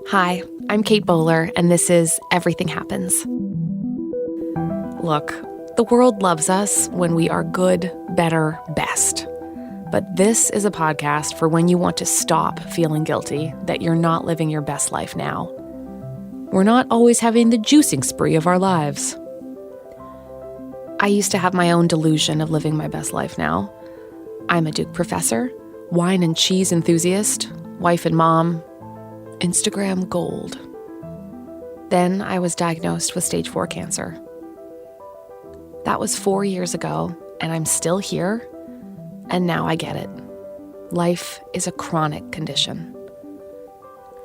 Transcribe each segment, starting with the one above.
Hi, I'm Kate Bowler, and this is Everything Happens. Look, the world loves us when we are good, better, best. But this is a podcast for when you want to stop feeling guilty that you're not living your best life now. We're not always having the juicing spree of our lives. I used to have my own delusion of living my best life now. I'm a Duke professor, wine and cheese enthusiast, wife and mom, Instagram gold. Then I was diagnosed with stage 4 cancer. That was 4 years ago, and I'm still here, and now I get it. Life is a chronic condition.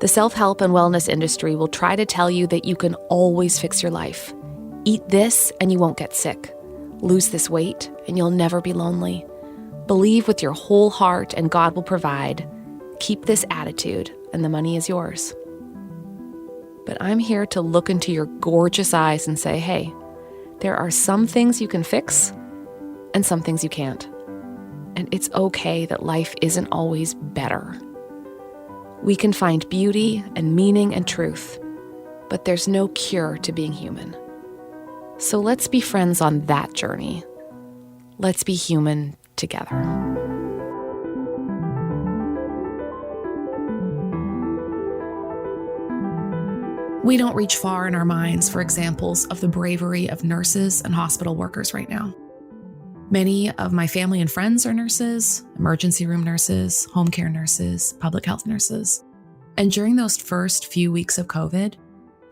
The self-help and wellness industry will try to tell you that you can always fix your life. Eat this and you won't get sick. Lose this weight and you'll never be lonely. Believe with your whole heart and God will provide. Keep this attitude and the money is yours. But I'm here to look into your gorgeous eyes and say, hey, there are some things you can fix and some things you can't. And it's okay that life isn't always better. We can find beauty and meaning and truth, but there's no cure to being human. So let's be friends on that journey. Let's be human together. We don't reach far in our minds for examples of the bravery of nurses and hospital workers right now. Many of my family and friends are nurses, emergency room nurses, home care nurses, public health nurses. And during those first few weeks of COVID,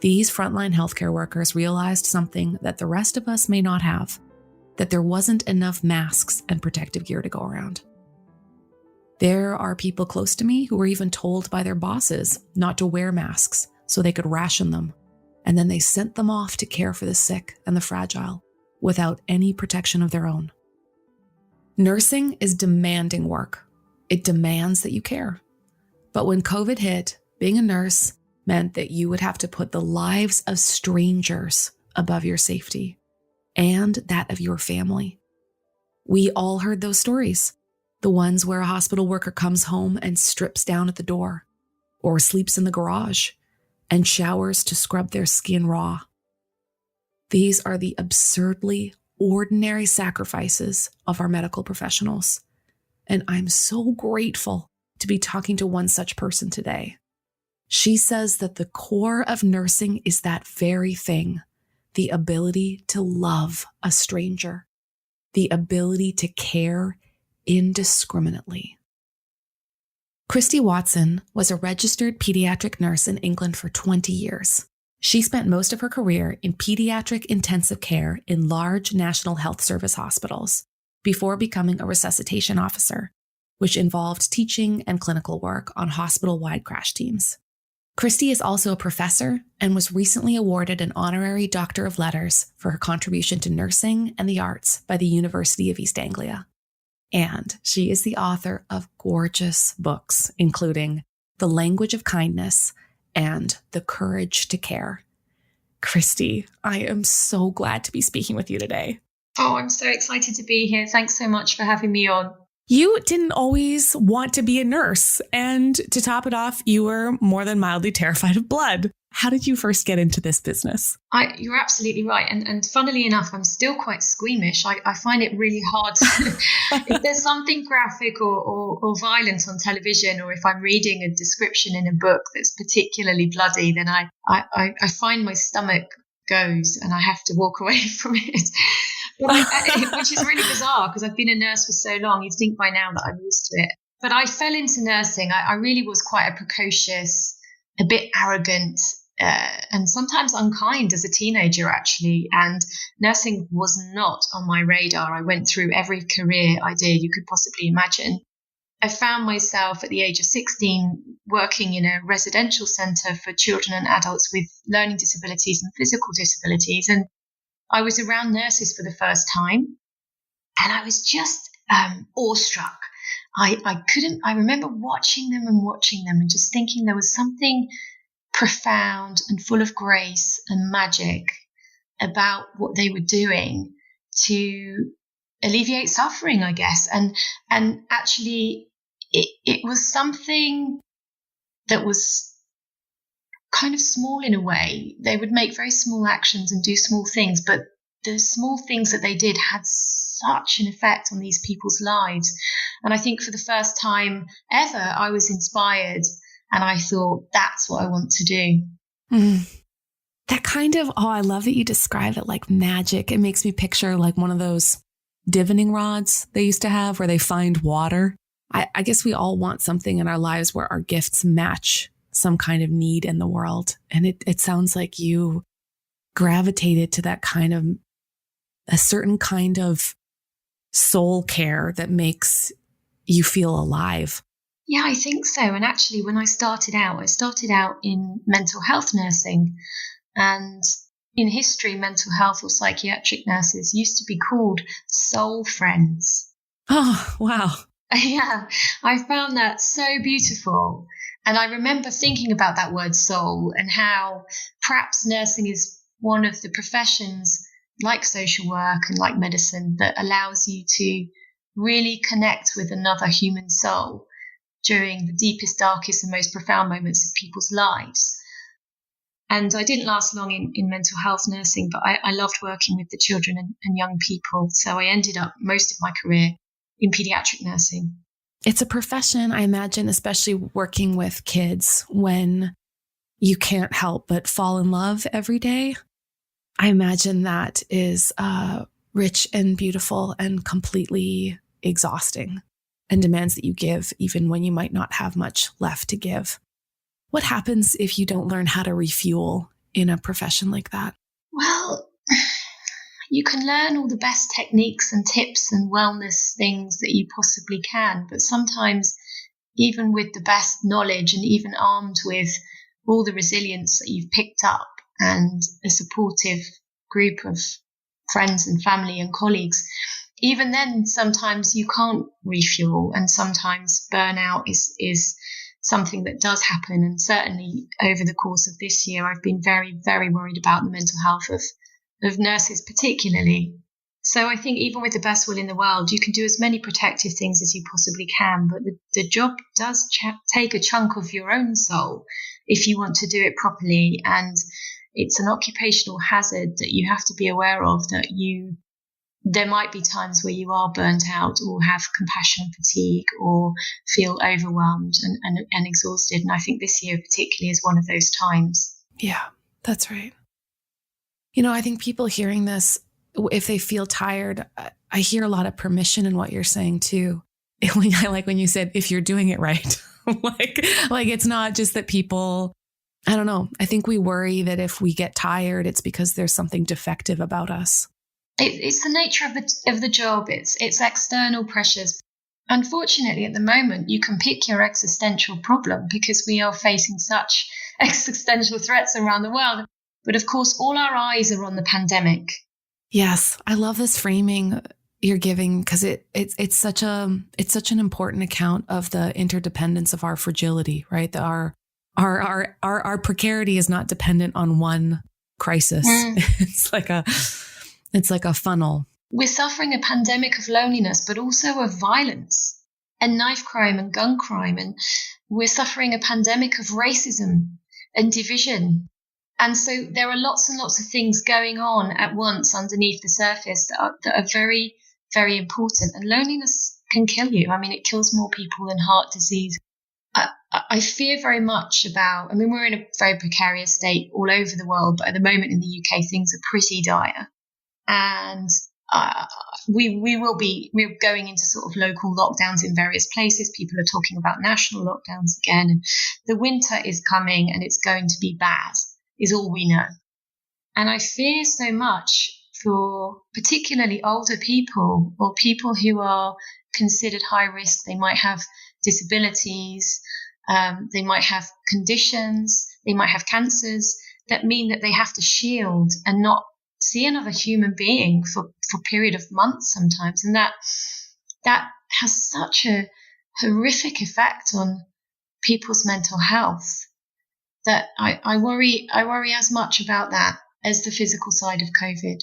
these frontline healthcare workers realized something that the rest of us may not have, that there wasn't enough masks and protective gear to go around. There are people close to me who were even told by their bosses not to wear masks so they could ration them, and then they sent them off to care for the sick and the fragile without any protection of their own. Nursing is demanding work. It demands that you care. But when COVID hit, being a nurse meant that you would have to put the lives of strangers above your safety and that of your family. We all heard those stories, the ones where a hospital worker comes home and strips down at the door, or sleeps in the garage, and showers to scrub their skin raw. These are the absurdly ordinary sacrifices of our medical professionals. And I'm so grateful to be talking to one such person today. She says that the core of nursing is that very thing, the ability to love a stranger, the ability to care indiscriminately. Christie Watson was a registered pediatric nurse in England for 20 years. She spent most of her career in pediatric intensive care in large National Health Service hospitals before becoming a resuscitation officer, which involved teaching and clinical work on hospital-wide crash teams. Christie is also a professor and was recently awarded an honorary Doctor of Letters for her contribution to nursing and the arts by the University of East Anglia. And she is the author of gorgeous books, including The Language of Kindness and The Courage to Care. Christie, I am so glad to be speaking with you today. Oh, I'm so excited to be here. Thanks so much for having me on. You didn't always want to be a nurse, and to top it off, you were more than mildly terrified of blood. How did you first get into this business? You're absolutely right. And funnily enough, I'm still quite squeamish. I find it really hard. If there's something graphic or violent on television, or if I'm reading a description in a book that's particularly bloody, then I find my stomach goes and I have to walk away from it. Which is really bizarre because I've been a nurse for so long. You'd think by now that I'm used to it. But I fell into nursing. I really was quite a precocious, a bit arrogant, and sometimes unkind as a teenager, actually. And nursing was not on my radar. I went through every career idea you could possibly imagine. I found myself at the age of 16 working in a residential centre for children and adults with learning disabilities and physical disabilities. And I was around nurses for the first time, and I was just awestruck. I remember watching them and just thinking there was something profound and full of grace and magic about what they were doing to alleviate suffering, I guess. And actually it was something that was kind of small in a way. They would make very small actions and do small things, but the small things that they did had such an effect on these people's lives. And I think for the first time ever, I was inspired and I thought, that's what I want to do. That kind of, I love that you describe it like magic. It makes me picture like one of those divining rods they used to have where they find water. I guess we all want something in our lives where our gifts match some kind of need in the world. And it sounds like you gravitated to that kind of, a certain kind of soul care that makes you feel alive. Yeah, I think so. And actually, when I started out in mental health nursing. And in history, mental health or psychiatric nurses used to be called soul friends. Oh, wow. Yeah, I found that so beautiful. And I remember thinking about that word soul and how perhaps nursing is one of the professions like social work and like medicine that allows you to really connect with another human soul during the deepest, darkest and most profound moments of people's lives. And I didn't last long in mental health nursing, but I loved working with the children and young people. So I ended up most of my career in pediatric nursing. It's a profession, I imagine, especially working with kids when you can't help but fall in love every day. I imagine that is rich and beautiful and completely exhausting and demands that you give even when you might not have much left to give. What happens if you don't learn how to refuel in a profession like that? Well, you can learn all the best techniques and tips and wellness things that you possibly can. But sometimes, even with the best knowledge and even armed with all the resilience that you've picked up and a supportive group of friends and family and colleagues, even then, sometimes you can't refuel. And sometimes burnout is something that does happen. And certainly over the course of this year, I've been very, very worried about the mental health of nurses particularly. So I think even with the best will in the world, you can do as many protective things as you possibly can, but the job does take a chunk of your own soul if you want to do it properly. And it's an occupational hazard that you have to be aware of, that there might be times where you are burnt out or have compassion fatigue or feel overwhelmed and exhausted. And I think this year particularly is one of those times. Yeah, that's right. You know, I think people hearing this, if they feel tired, I hear a lot of permission in what you're saying too. I like when you said, if you're doing it right, like it's not just that people, I don't know. I think we worry that if we get tired, it's because there's something defective about us. It's the nature of the job. It's external pressures. Unfortunately, at the moment, you can pick your existential problem because we are facing such existential threats around the world. But of course, all our eyes are on the pandemic. Yes, I love this framing you're giving because it's such an important account of the interdependence of our fragility, right? That our precarity is not dependent on one crisis. It's like a funnel. We're suffering a pandemic of loneliness, but also of violence and knife crime and gun crime. And we're suffering a pandemic of racism and division. And so there are lots and lots of things going on at once underneath the surface that are very, very important. And loneliness can kill you. I mean, it kills more people than heart disease. I fear very much about, we're in a very precarious state all over the world, but at the moment in the UK, things are pretty dire. And we're going into sort of local lockdowns in various places. People are talking about national lockdowns again. And the winter is coming and it's going to be bad, is all we know. And I fear so much for particularly older people or people who are considered high risk. They might have disabilities, they might have conditions, they might have cancers that mean that they have to shield and not see another human being for a period of months sometimes. And that has such a horrific effect on people's mental health that I worry as much about that as the physical side of COVID.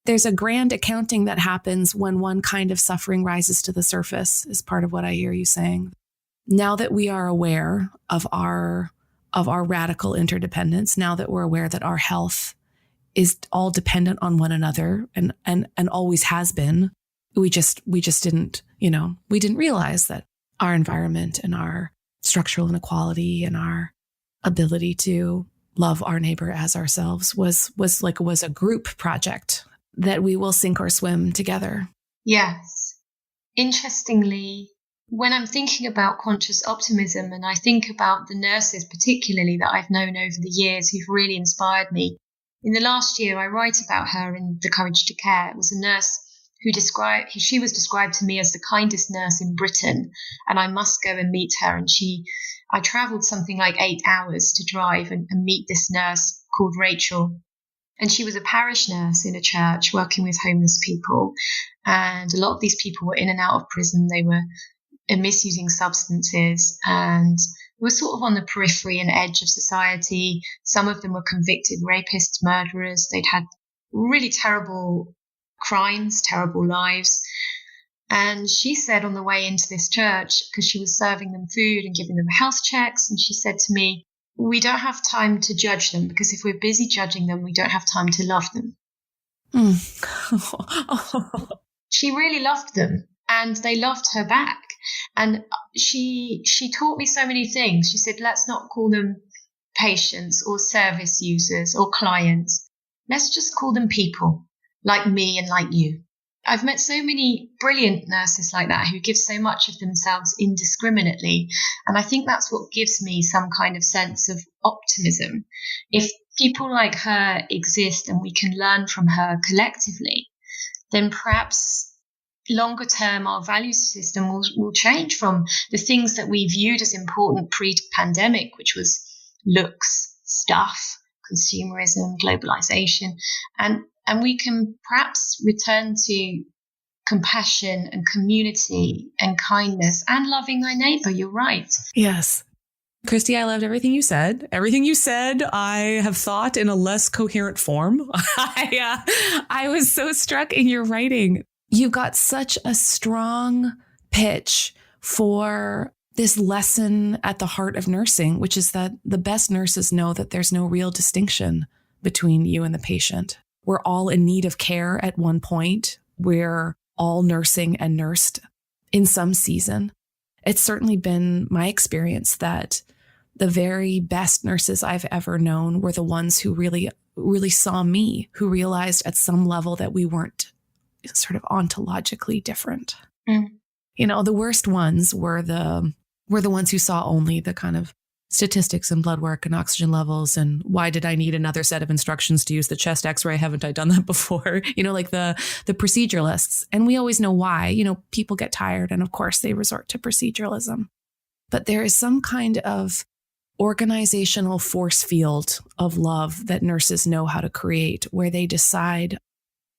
There's a grand accounting that happens when one kind of suffering rises to the surface, is part of what I hear you saying. Now that we are aware of our of our radical interdependence, now that we're aware that our health is all dependent on one another and always has been. We just didn't, we didn't realize that our environment and our structural inequality and our ability to love our neighbor as ourselves was a group project that we will sink or swim together. Yes. Interestingly, when I'm thinking about conscious optimism, and I think about the nurses particularly that I've known over the years who've really inspired me, in the last year I write about her in The Courage to Care. It was a nurse she was described to me as the kindest nurse in Britain, and I must go and meet her. And I travelled something like 8 hours to drive and meet this nurse called Rachel. And she was a parish nurse in a church working with homeless people. And a lot of these people were in and out of prison. They were misusing substances and were sort of on the periphery and edge of society. Some of them were convicted rapists, murderers. They'd had really terrible crimes, terrible lives. And she said on the way into this church, because she was serving them food and giving them health checks, and she said to me, we don't have time to judge them, because if we're busy judging them, we don't have time to love them. She really loved them, and they loved her back. And she taught me so many things. She said, let's not call them patients or service users or clients. Let's just call them people like me and like you. I've met so many brilliant nurses like that who give so much of themselves indiscriminately. And I think that's what gives me some kind of sense of optimism. If people like her exist and we can learn from her collectively, then perhaps longer term our value system will change from the things that we viewed as important pre-pandemic, which was looks, stuff, consumerism, globalization, and we can perhaps return to compassion and community and kindness and loving thy neighbor. You're right. Yes. Christie, I loved everything you said. Everything you said, I have thought in a less coherent form. I was so struck in your writing. You got such a strong pitch for this lesson at the heart of nursing, which is that the best nurses know that there's no real distinction between you and the patient. We're all in need of care at one point. We're all nursing and nursed in some season. It's certainly been my experience that the very best nurses I've ever known were the ones who really, really saw me, who realized at some level that we weren't sort of ontologically different. Mm. The worst ones were the ones who saw only the kind of statistics and blood work and oxygen levels and why did I need another set of instructions to use the chest x-ray? Haven't I done that before? Like the proceduralists. And we always know why. People get tired and of course they resort to proceduralism. But there is some kind of organizational force field of love that nurses know how to create, where they decide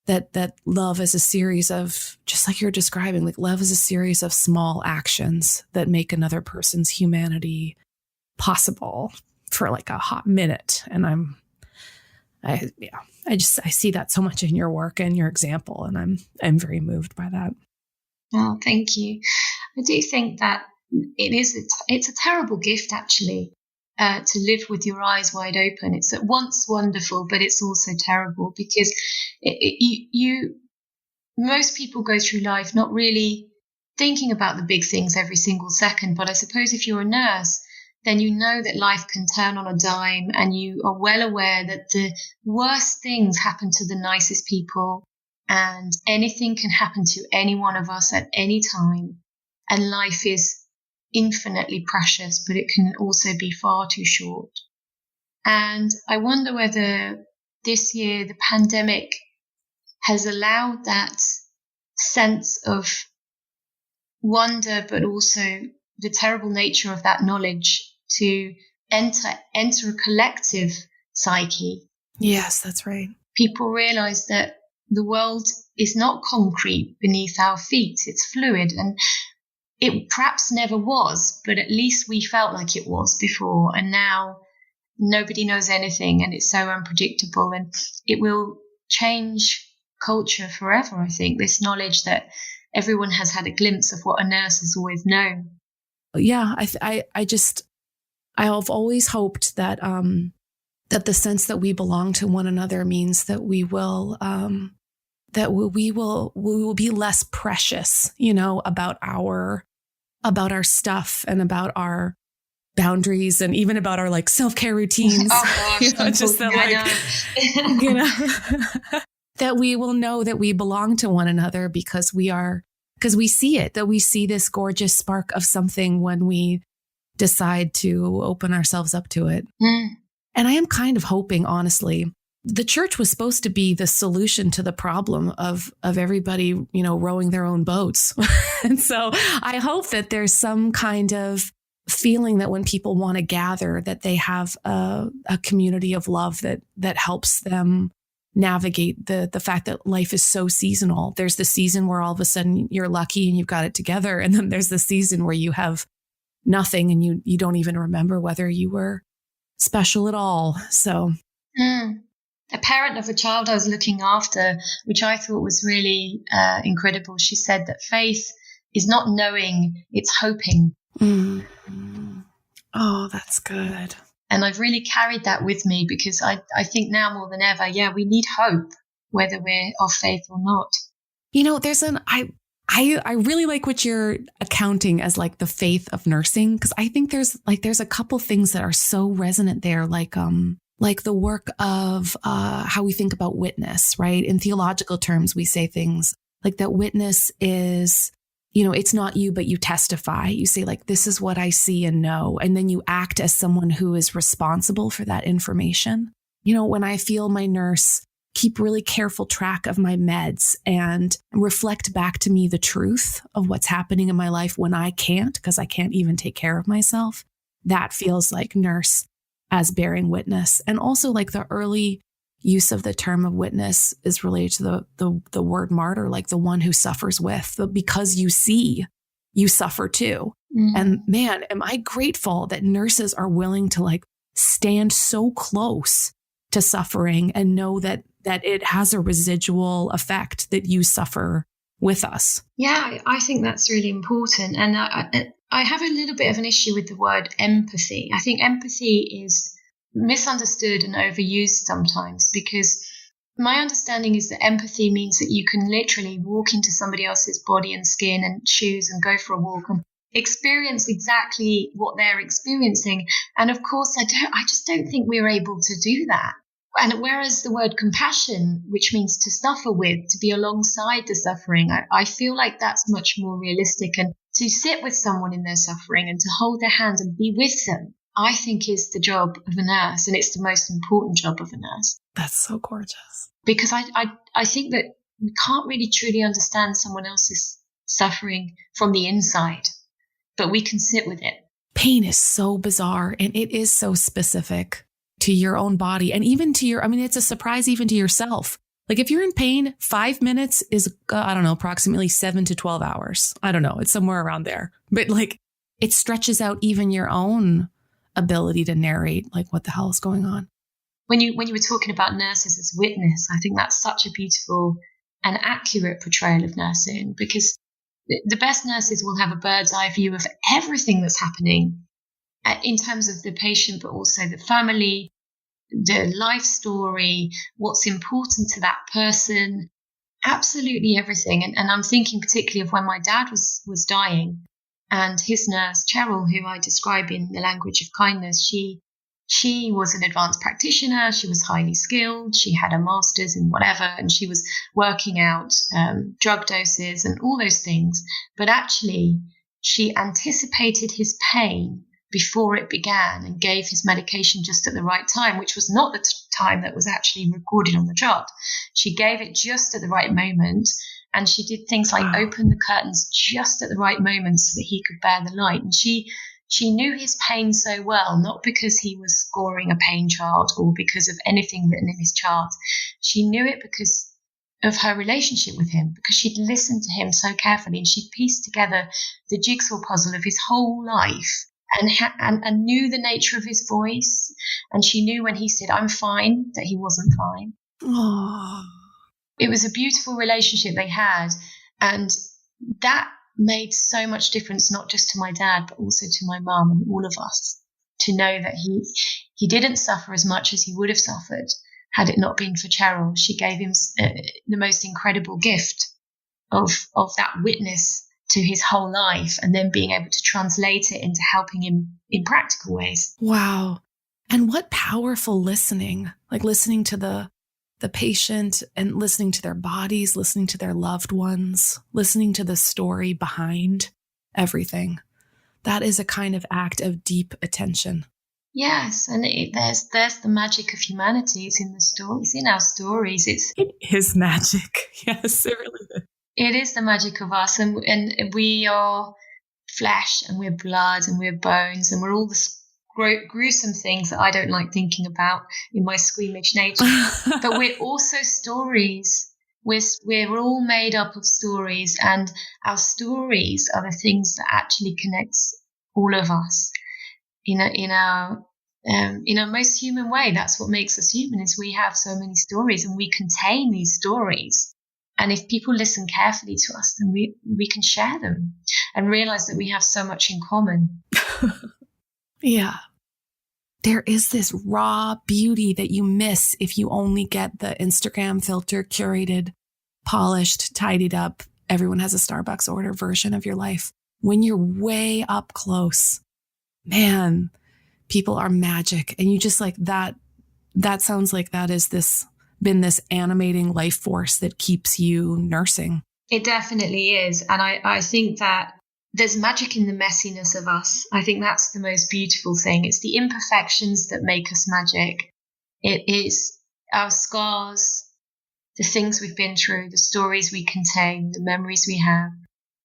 that love is a series of, just like you're describing, like love is a series of small actions that make another person's humanity possible for like a hot minute. And I see that so much in your work and your example, and I'm very moved by that. Oh, thank you. I do think that it's a terrible gift actually, to live with your eyes wide open. It's at once wonderful, but it's also terrible because most people go through life not really thinking about the big things every single second. But I suppose if you're a nurse, then you know that life can turn on a dime, and you are well aware that the worst things happen to the nicest people, and anything can happen to any one of us at any time. And life is infinitely precious, but it can also be far too short. And I wonder whether this year the pandemic has allowed that sense of wonder, but also the terrible nature of that knowledge to enter a collective psyche. Yes, that's right. People realize that the world is not concrete beneath our feet. It's fluid, and it perhaps never was, but at least we felt like it was before. And now nobody knows anything, and it's so unpredictable, and it will change culture forever, I think, this knowledge that everyone has had a glimpse of what a nurse has always known. Yeah, I have always hoped that that the sense that we belong to one another means that we will we will be less precious, about our stuff and about our boundaries and even about our self-care routines. Oh gosh, Just that that we will know that we belong to one another because we see it, that we see this gorgeous spark of something when we decide to open ourselves up to it. And I am kind of hoping, honestly, the church was supposed to be the solution to the problem of everybody, rowing their own boats. And so I hope that there's some kind of feeling that when people want to gather, that they have a community of love that helps them navigate the fact that life is so seasonal. There's the season where all of a sudden you're lucky and you've got it together. And then there's the season where you have nothing and you don't even remember whether you were special at all. So a parent of a child I was looking after, which I thought was really incredible, she said that faith is not knowing, it's hoping. Oh, that's good. And I've really carried that with me because I think now more than ever, we need hope, whether we're of faith or not. There's I really like what you're accounting as the faith of nursing, because I think there's a couple things that are so resonant there, like the work of how we think about witness, right? In theological terms, we say things like that witness is, it's not you, but you testify. You say this is what I see and know. And then you act as someone who is responsible for that information. When I feel my nurse keep really careful track of my meds and reflect back to me the truth of what's happening in my life when I can't, because I can't even take care of myself, that feels like nurse as bearing witness. And also the early use of the term of witness is related to the word martyr, the one who suffers with, because you see, you suffer too. And man, am I grateful that nurses are willing to stand so close to suffering and know that it has a residual effect, that you suffer with us. Yeah, I think that's really important. And I have a little bit of an issue with the word empathy. I think empathy is misunderstood and overused sometimes, because my understanding is that empathy means that you can literally walk into somebody else's body and skin and shoes and go for a walk and experience exactly what they're experiencing. And of course, I just don't think we're able to do that. And whereas the word compassion, which means to suffer with, to be alongside the suffering, I feel like that's much more realistic. And to sit with someone in their suffering and to hold their hand and be with them, I think is the job of a nurse. And it's the most important job of a nurse. That's so gorgeous. Because I think that we can't really truly understand someone else's suffering from the inside, but we can sit with it. Pain is so bizarre, and it is so specific to your own body, and even to it's a surprise even to yourself. If you're in pain, 5 minutes is, approximately 7 to 12 hours. I don't know. It's somewhere around there. But it stretches out even your own ability to narrate, what the hell is going on. When you were talking about nurses as witness, I think that's such a beautiful and accurate portrayal of nursing, because the best nurses will have a bird's eye view of everything that's happening in terms of the patient, but also the family, the life story, what's important to that person, absolutely everything. And I'm thinking particularly of when my dad was dying, and his nurse, Cheryl, who I describe in The Language of Kindness, she was an advanced practitioner. She was highly skilled. She had a master's in whatever, and she was working out drug doses and all those things. But actually, she anticipated his pain before it began and gave his medication just at the right time, which was not the time that was actually recorded on the chart. She gave it just at the right moment, and she did things like open the curtains just at the right moment so that he could bear the light. And she knew his pain so well, not because he was scoring a pain chart or because of anything written in his chart. She knew it because of her relationship with him, because she'd listened to him so carefully, and she'd pieced together the jigsaw puzzle of his whole life. And knew the nature of his voice. And she knew when he said, "I'm fine," that he wasn't fine. Oh. It was a beautiful relationship they had. And that made so much difference, not just to my dad, but also to my mum and all of us. to know that he didn't suffer as much as he would have suffered had it not been for Cheryl. She gave him the most incredible gift of that witness to his whole life, and then being able to translate it into helping him in practical ways. Wow. And what powerful listening, like listening to the patient and listening to their bodies, listening to their loved ones, listening to the story behind everything. That is a kind of act of deep attention. Yes, and there's the magic of humanity. It's in the stories, in our stories. It is magic. Yes, it really is. It is the magic of us, and we are flesh, and we're blood, and we're bones, and we're all the gruesome things that I don't like thinking about in my squeamish nature. But we're also stories. We're all made up of stories, and our stories are the things that actually connects all of us in our most human way. That's what makes us human, is we have so many stories, and we contain these stories. And if people listen carefully to us, then we can share them and realize that we have so much in common. Yeah. There is this raw beauty that you miss if you only get the Instagram filter curated, polished, tidied up. Everyone has a Starbucks order version of your life. When you're way up close, man, people are magic. And you just like that sounds like that is been this animating life force that keeps you nursing. It definitely is. And I think that there's magic in the messiness of us. I think that's the most beautiful thing. It's the imperfections that make us magic. It is our scars, the things we've been through, the stories we contain, the memories we have.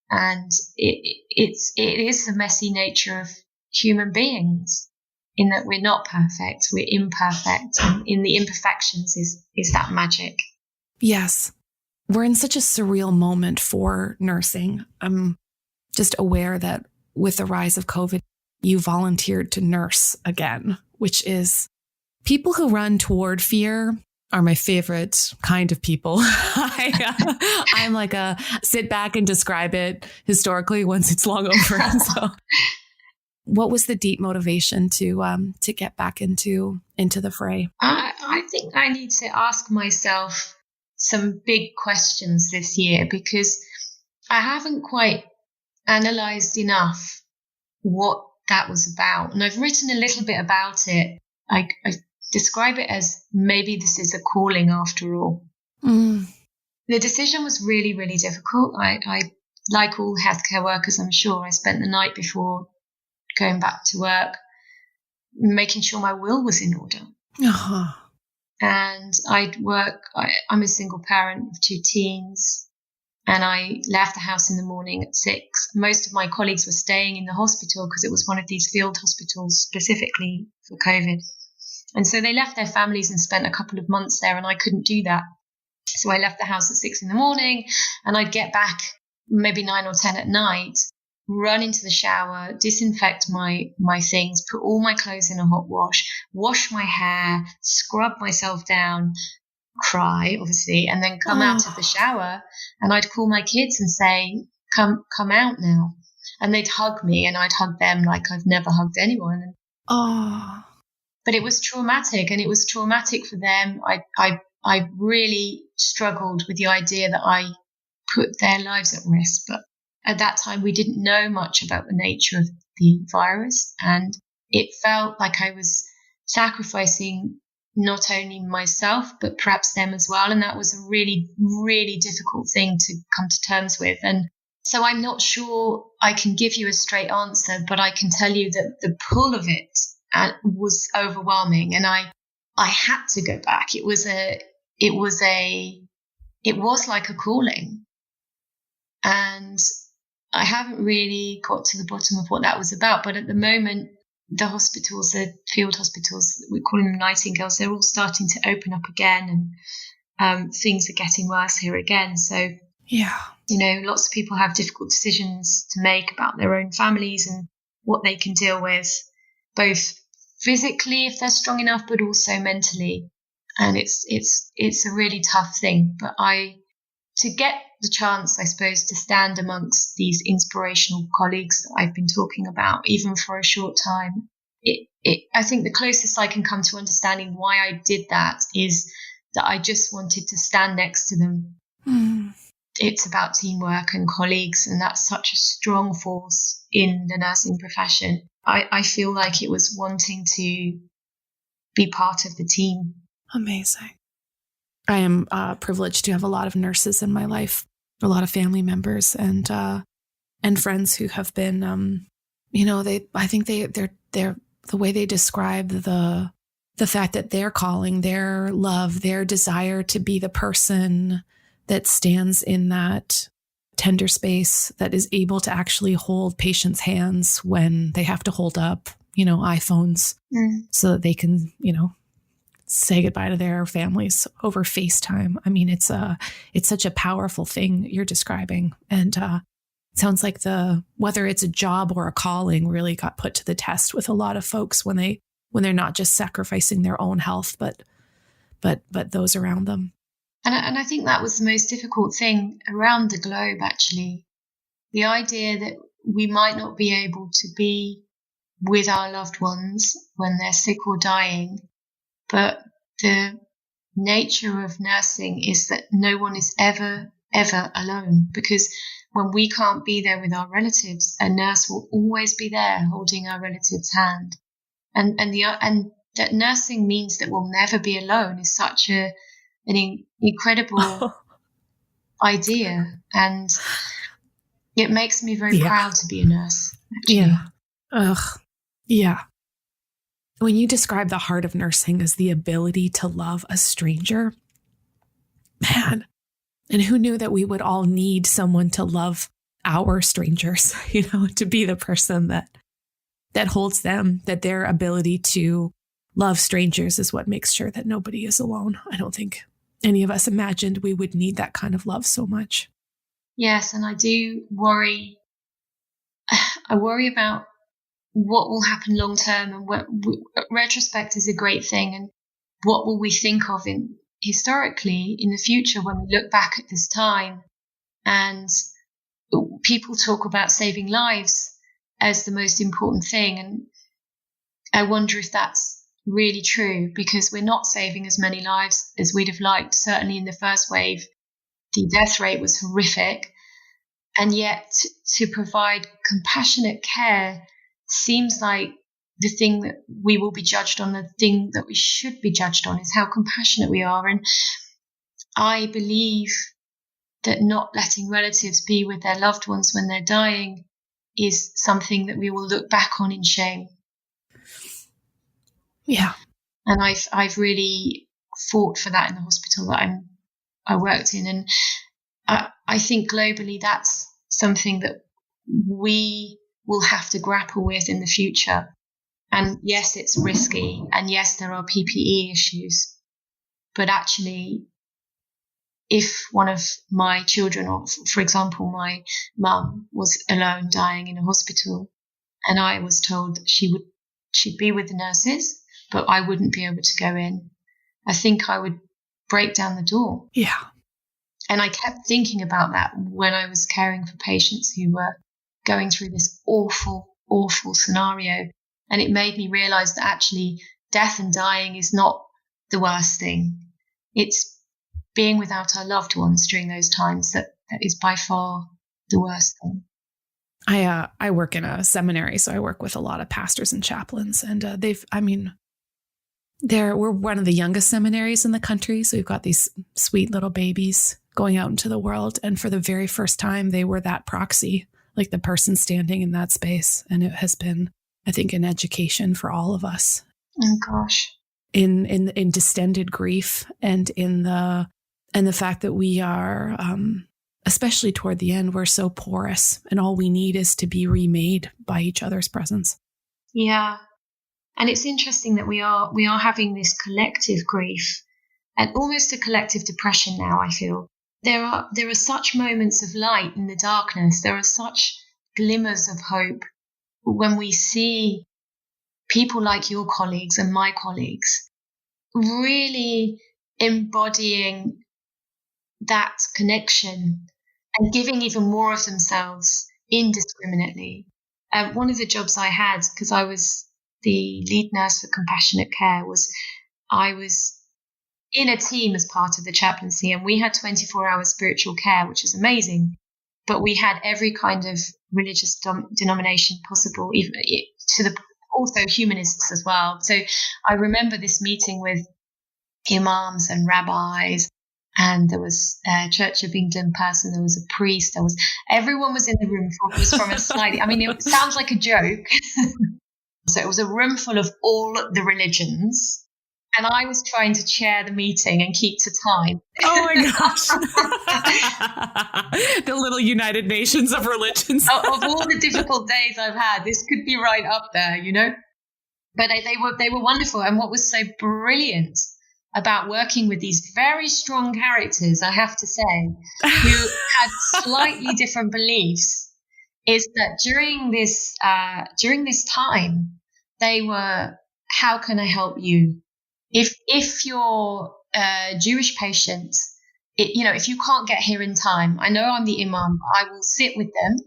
And it is the messy nature of human beings, in that we're not perfect, we're imperfect. And in the imperfections is that magic. Yes. We're in such a surreal moment for nursing. I'm just aware that with the rise of COVID, you volunteered to nurse again, which is people who run toward fear are my favorite kind of people. I'm like a sit back and describe it historically once it's long over. So what was the deep motivation to get back into the fray? I think I need to ask myself some big questions this year, because I haven't quite analysed enough what that was about. And I've written a little bit about it. I describe it as maybe this is a calling after all. Mm. The decision was really, really difficult. I like all healthcare workers, I'm sure, I spent the night before going back to work making sure my will was in order. Uh-huh. And I'm a single parent of 2 teens, and I left the house in the morning at 6. Most of my colleagues were staying in the hospital because it was one of these field hospitals specifically for COVID. And so they left their families and spent a couple of months there, and I couldn't do that. So I left the house at 6 in the morning, and I'd get back maybe 9 or 10 at night, run into the shower, disinfect my things, put all my clothes in a hot wash my hair, scrub myself down, cry, obviously, and then come out of the shower, and I'd call my kids and say, come out now. And they'd hug me, and I'd hug them like I've never hugged anyone. But it was traumatic, and it was traumatic for them. I really struggled with the idea that I put their lives at risk. But at that time, we didn't know much about the nature of the virus, and it felt like I was sacrificing not only myself, but perhaps them as well. And that was a really, really difficult thing to come to terms with. And so I'm not sure I can give you a straight answer, but I can tell you that the pull of it was overwhelming, and I had to go back. It was like a calling, and I haven't really got to the bottom of what that was about. But at the moment, the hospitals, the field hospitals, we're calling them nightingales, they're all starting to open up again, and things are getting worse here again. So, yeah, lots of people have difficult decisions to make about their own families and what they can deal with, both physically if they're strong enough, but also mentally. And it's a really tough thing. But to get the chance, I suppose, to stand amongst these inspirational colleagues that I've been talking about, even for a short time, I think the closest I can come to understanding why I did that is that I just wanted to stand next to them. It's about teamwork and colleagues, and that's such a strong force in the nursing profession. I feel like it was wanting to be part of the team. Amazing. I am privileged to have a lot of nurses in my life, a lot of family members and friends who have been, I think they're the way they describe the fact that their calling, their love, their desire to be the person that stands in that tender space, that is able to actually hold patients' hands when they have to hold up, iPhones so that they can, say goodbye to their families over FaceTime. I mean, it's such a powerful thing you're describing. And it sounds like whether it's a job or a calling really got put to the test with a lot of folks when they're not just sacrificing their own health, but those around them. And I think that was the most difficult thing around the globe, actually. The idea that we might not be able to be with our loved ones when they're sick or dying, but the nature of nursing is that no one is ever, ever alone, because when we can't be there with our relatives, a nurse will always be there holding our relative's hand. And that nursing means that we'll never be alone is such an incredible idea, and it makes me very proud to be a nurse, actually. Yeah. When you describe the heart of nursing as the ability to love a stranger, man, and who knew that we would all need someone to love our strangers, to be the person that holds them, that their ability to love strangers is what makes sure that nobody is alone. I don't think any of us imagined we would need that kind of love so much. Yes, and I do worry. I worry about what will happen long term, and retrospect is a great thing. And what will we think of historically in the future when we look back at this time? And people talk about saving lives as the most important thing. And I wonder if that's really true, because we're not saving as many lives as we'd have liked. Certainly in the first wave, the death rate was horrific. And yet to provide compassionate care seems like the thing that we will be judged on, the thing that we should be judged on, is how compassionate we are. And I believe that not letting relatives be with their loved ones when they're dying is something that we will look back on in shame. Yeah. And I've really fought for that in the hospital that I worked in. And I think globally that's something that we will have to grapple with in the future. And yes, it's risky. And yes, there are PPE issues. But actually, if one of my children, or for example, my mum was alone dying in a hospital, and I was told she'd be with the nurses, but I wouldn't be able to go in, I think I would break down the door. Yeah. And I kept thinking about that when I was caring for patients who were going through this awful, awful scenario. And it made me realize that actually death and dying is not the worst thing. It's being without our loved ones during those times that is by far the worst thing. I work in a seminary, so I work with a lot of pastors and chaplains, and we're one of the youngest seminaries in the country. So we've got these sweet little babies going out into the world. And for the very first time, they were that proxy, like the person standing in that space. And it has been, I think, an education for all of us. Oh gosh. In distended grief, and in the fact that we are, especially toward the end, we're so porous, and all we need is to be remade by each other's presence. Yeah. And it's interesting that we are having this collective grief and almost a collective depression now, I feel. There are such moments of light in the darkness. There are such glimmers of hope when we see people like your colleagues and my colleagues really embodying that connection and giving even more of themselves indiscriminately. One of the jobs I had, because I was the lead nurse for compassionate care, I was in a team as part of the chaplaincy, and we had 24-hour spiritual care, which is amazing. But we had every kind of religious denomination possible, even to the also humanists as well. So I remember this meeting with imams and rabbis, and there was a Church of England person, there was a priest, everyone was in the room from a slightly, I mean, it sounds like a joke. So it was a room full of all the religions, and I was trying to chair the meeting and keep to time. Oh my gosh. The little United Nations of religions. Of all the difficult days I've had, this could be right up there, you know? But they were wonderful. And what was so brilliant about working with these very strong characters, I have to say, who had slightly different beliefs, is that during this time, they were, how can I help you? If you're a Jewish patient, if you can't get here in time, I know I'm the imam, I will sit with them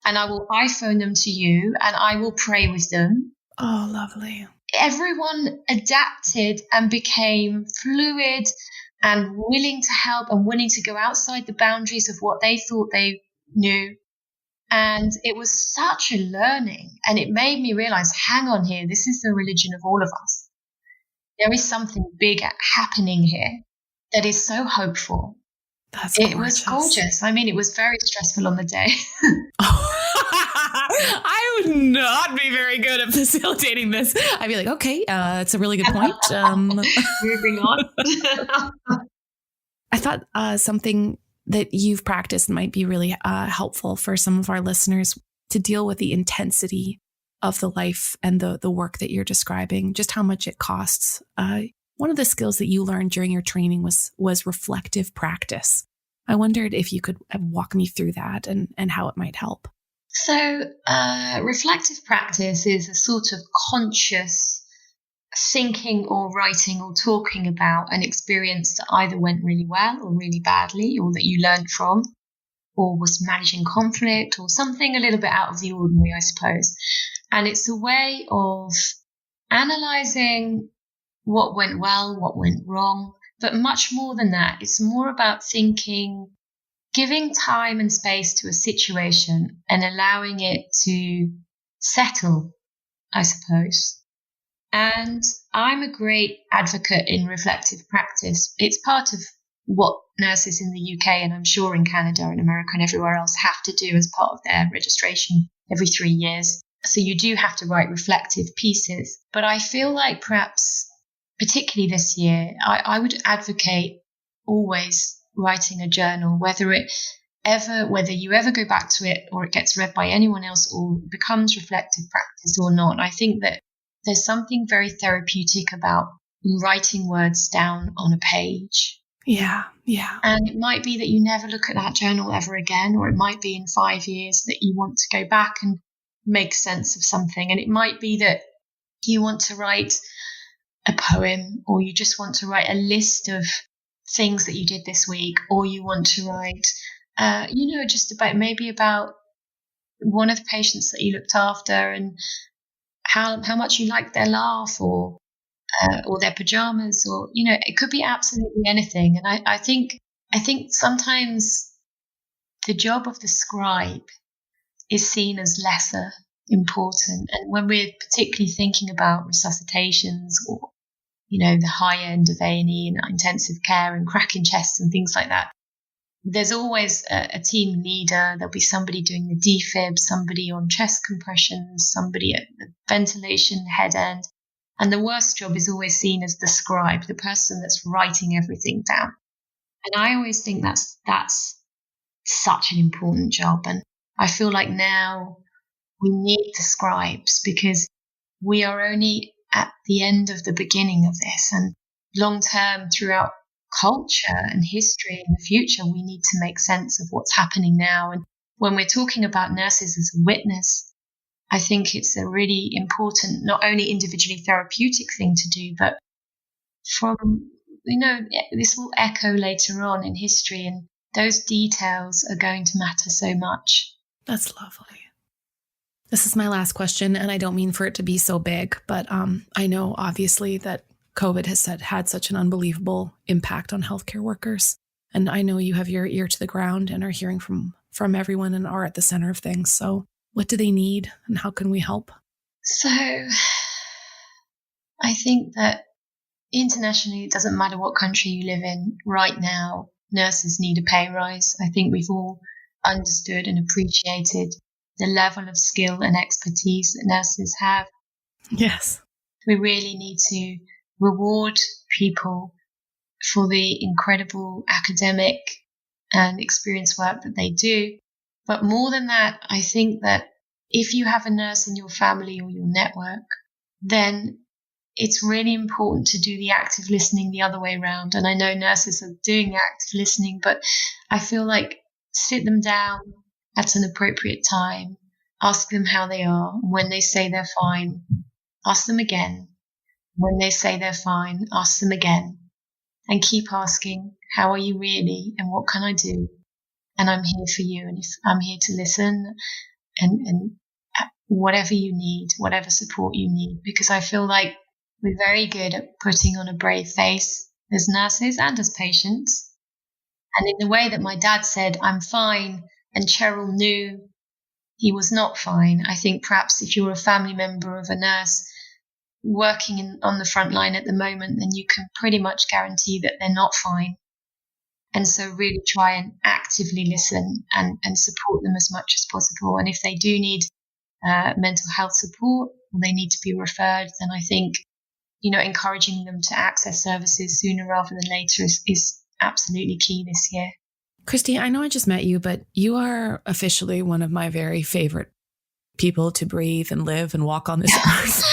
and I will iPhone them to you and I will pray with them. Oh, lovely. Everyone adapted and became fluid and willing to help and willing to go outside the boundaries of what they thought they knew. And it was such a learning, and it made me realize, hang on here, this is the religion of all of us. There is something big happening here that is so hopeful. It was gorgeous. I mean, it was very stressful on the day. I would not be very good at facilitating this. I'd be like, okay, it's a really good point. Moving on. I thought something that you've practiced might be really helpful for some of our listeners to deal with the intensity of the life and the work that you're describing, just how much it costs. One of the skills that you learned during your training was reflective practice. I wondered if you could walk me through that and how it might help. So reflective practice is a sort of conscious thinking or writing or talking about an experience that either went really well or really badly, or that you learned from, or was managing conflict, or something a little bit out of the ordinary, I suppose. And it's a way of analyzing what went well, what went wrong, but much more than that. It's more about thinking, giving time and space to a situation and allowing it to settle, I suppose. And I'm a great advocate in reflective practice. It's part of what nurses in the UK, and I'm sure in Canada and America and everywhere else, have to do as part of their registration every 3 years. So you do have to write reflective pieces. But I feel like perhaps, particularly this year, I would advocate always writing a journal, whether you ever go back to it or it gets read by anyone else or becomes reflective practice or not. I think that there's something very therapeutic about writing words down on a page. Yeah, yeah. And it might be that you never look at that journal ever again, or it might be in 5 years that you want to go back and make sense of something. And it might be that you want to write a poem, or you just want to write a list of things that you did this week, or you want to write, just about one of the patients that you looked after and how much you liked their laugh or their pajamas, or, it could be absolutely anything. And I think sometimes the job of the scribe is seen as lesser important. And when we're particularly thinking about resuscitations or, the high end of A&E and intensive care and cracking chests and things like that, there's always a team leader. There'll be somebody doing the defib, somebody on chest compressions, somebody at the ventilation head end. And the worst job is always seen as the scribe, the person that's writing everything down. And I always think that's such an important job. And I feel like now we need the scribes, because we are only at the end of the beginning of this. And long term, throughout culture and history in the future, we need to make sense of what's happening now. And when we're talking about nurses as a witness, I think it's a really important, not only individually therapeutic thing to do, but from, this will echo later on in history, and those details are going to matter so much. That's lovely. This is my last question, and I don't mean for it to be so big, but I know obviously that COVID has had such an unbelievable impact on healthcare workers. And I know you have your ear to the ground and are hearing from everyone and are at the center of things. So what do they need and how can we help? So I think that internationally, it doesn't matter what country you live in right now, nurses need a pay rise. I think we've all understood and appreciated the level of skill and expertise that nurses have. Yes. We really need to reward people for the incredible academic and experience work that they do. But more than that, I think that if you have a nurse in your family or your network, then it's really important to do the active listening the other way around. And I know nurses are doing the active listening, but I feel like sit them down at an appropriate time, ask them how they are. When they say they're fine, ask them again. When they say they're fine, ask them again. And keep asking, how are you really? And what can I do? And I'm here for you. And if I'm here to listen and whatever you need, whatever support you need, because I feel like we're very good at putting on a brave face as nurses and as patients. And in the way that my dad said, I'm fine, and Cheryl knew he was not fine, I think perhaps if you're a family member of a nurse working on the front line at the moment, then you can pretty much guarantee that they're not fine. And so really try and actively listen and support them as much as possible. And if they do need mental health support or they need to be referred, then I think, encouraging them to access services sooner rather than later is absolutely key this year. Christie, I know I just met you, but you are officially one of my very favorite people to breathe and live and walk on this earth.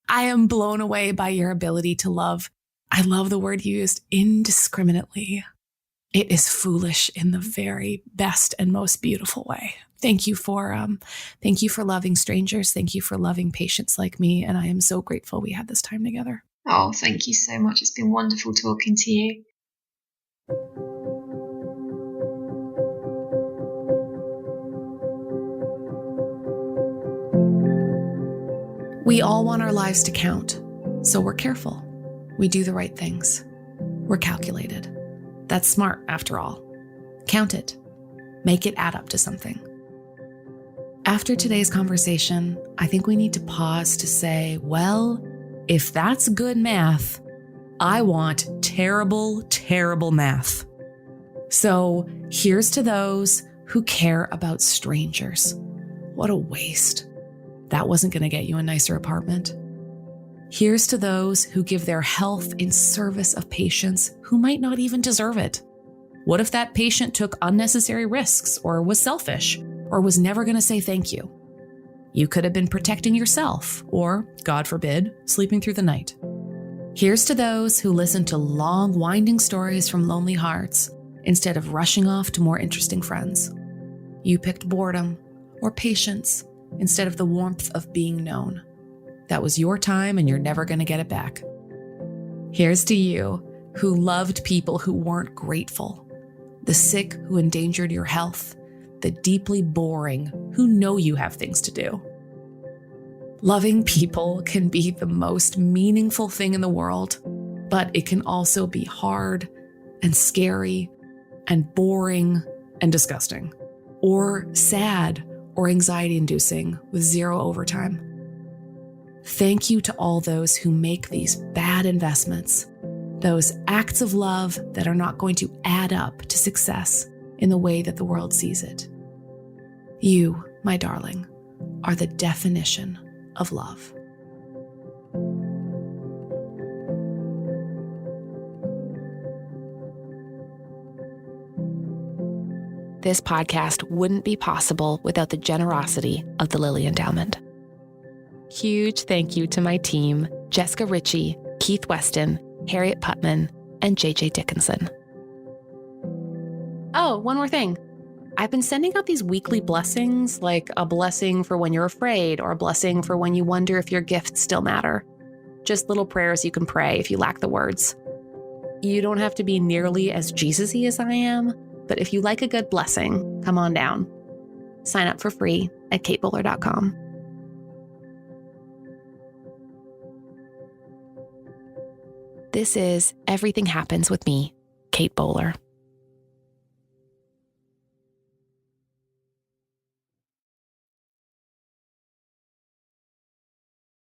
I am blown away by your ability to love. I love the word you used, indiscriminately. It is foolish in the very best and most beautiful way. Thank you for loving strangers. Thank you for loving patients like me. And I am so grateful we had this time together. Oh, thank you so much. It's been wonderful talking to you. We all want our lives to count, so we're careful. We do the right things. We're calculated. That's smart, after all. Count it. Make it add up to something. After today's conversation, I think we need to pause to say, well, if that's good math, I want terrible, terrible math. So here's to those who care about strangers. What a waste. That wasn't going to get you a nicer apartment. Here's to those who give their health in service of patients who might not even deserve it. What if that patient took unnecessary risks or was selfish or was never going to say thank you? You could have been protecting yourself or, God forbid, sleeping through the night. Here's to those who listen to long, winding stories from lonely hearts instead of rushing off to more interesting friends. You picked boredom or patience instead of the warmth of being known. That was your time and you're never going to get it back. Here's to you who loved people who weren't grateful, the sick who endangered your health, the deeply boring who know you have things to do. Loving people can be the most meaningful thing in the world, but it can also be hard and scary and boring and disgusting, or sad or anxiety-inducing with zero overtime. Thank you to all those who make these bad investments, those acts of love that are not going to add up to success in the way that the world sees it. You, my darling, are the definition of love. This podcast wouldn't be possible without the generosity of the Lilly Endowment. Huge thank you to my team, Jessica Ritchie, Keith Weston, Harriet Putman, and JJ Dickinson. Oh, one more thing. I've been sending out these weekly blessings, like a blessing for when you're afraid or a blessing for when you wonder if your gifts still matter. Just little prayers you can pray if you lack the words. You don't have to be nearly as Jesus-y as I am, but if you like a good blessing, come on down. Sign up for free at katebowler.com. This is Everything Happens with Me, Kate Bowler.